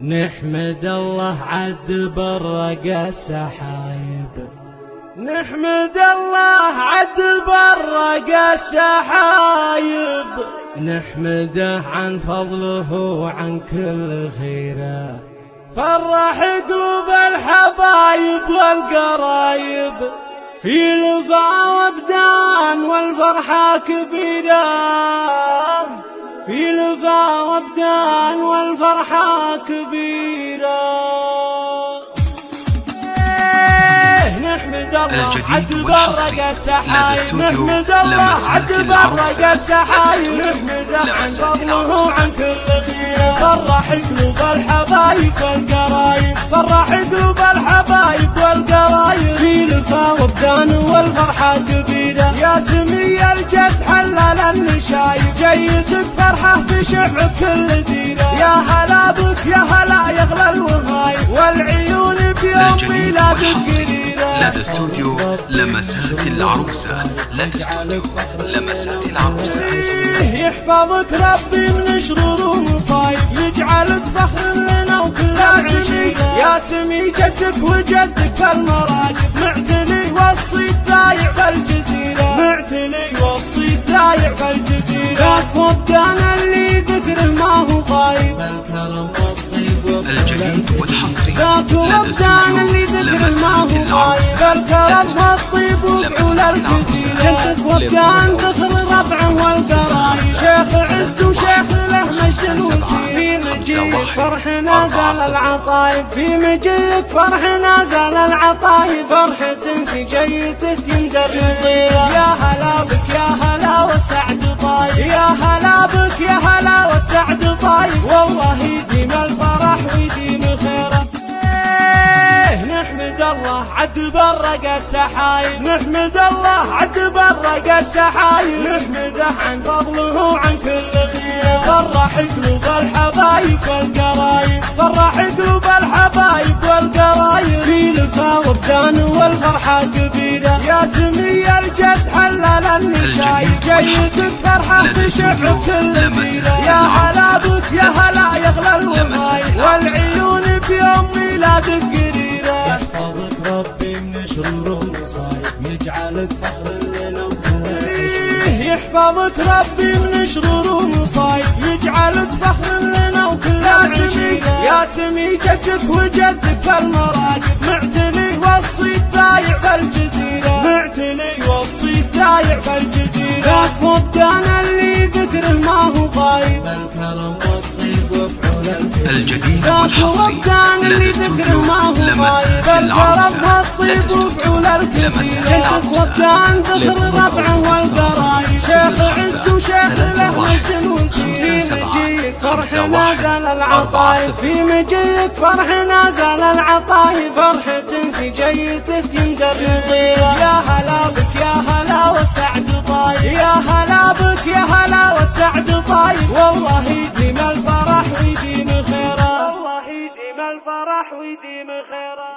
نحمد الله عد برق السحايب، نحمد الله عد برق السحايب، نحمده عن فضله وعن كل خيره، فرح قلوب الحبايب والقرايب، في لفا وابدان والفرحة كبيرة، في لفا وابدان والفرحة كبيرة. نحمد الله عد برق السحايب، نحمد الله عد برق السحايب، نحمده عن فضله وعن كل خيره، فرح قلوب الحبايب والقرايب، فرح قلوب الحبايب والقرايب، في لفا وابدان والفرحة كبيرة، يا سمي الجد حلل النشايب، جيتك فرحة تشع كل ديرة، يا هلا بك يا هلا يغلى الوهايب، والعيون بيوم ميلادك قريرة. لدى استوديو لمسات العروسة، لدى استوديو لمسات العروسة. يحفظك ربي من شرور ومصايب، يجعلك فخر لنا وكل عشيرة، يا سمي جدك وجدك في المراجب، معتلي والصيد ضايع بالجزيرة، معتلي والصيد ضايع بالجزيرة، ذاك وابدان اللي ذكره ما هو غايب، بالكرم والطيب الجديد والحصري، ذاك وابدان اللي ذكره ما هو غايب، بالكرم والطيب وفعول الجزيرة، جدك وابدان ذكر ربعه والقرايب، شيخ عز وشيخ له مجد وسير، في مجيك فرح نازل العطايب، في مجيك فرح نازل العطايب، فرحة في جيتك يندر يطير، يا هلا بك يا هلا والسعد طايب، يا هلا بك يا هلا والسعد طايب، والله يديم الفرح ويديم خيره. نحمد الله عد برق السحايب، نحمد الله عد برق السحايب، نحمده عن فضله وعن كل خيره، فرح قلوب الحبايب والقرايب، فرح قلوب الحبايب والقرايب، في لفا وابدان والفرحة كبيرة، يا سمي الجد حلل النشايب، جيتك فرحة تشع كل ديرة، يا هلا بك يا هلا يغلى الوهايب، والعيون بيوم ميلادك قريرة، يحفظك ربي من شرور ومصايب، يجعلك فخر لنا وكل عشيرة، يحفظك ربي من شرور ومصايب، يجعلك فخر لنا وكل عشيرة، يا سمي جدك وجدك في المراجب، معتلي والصيد ضايع بالجزيرة، معتلي والصيد ضايع بالجزيرة، ذاك وابدان اللي ذكره ما هو غايب، بالكرم والطيب وفعول الخير، الجديد والحصري، لدى استوديو لمسات العروسة، والطيب وفعول الخير، وابدان ذكر ربعه والقرايب، شيخ عز وشيخ له مجد وسير، في مجيك فرح نازل العطايب، في مجيك فرح نازل العطايب، فرحة في جيتك يندر يطير، يا هلا بك يا هلا والسعد طايب، يا هلا بك يا هلا والسعد طايب، والله يديم الفرح ويديم خيره، والله يديم الفرح ويديم خيره.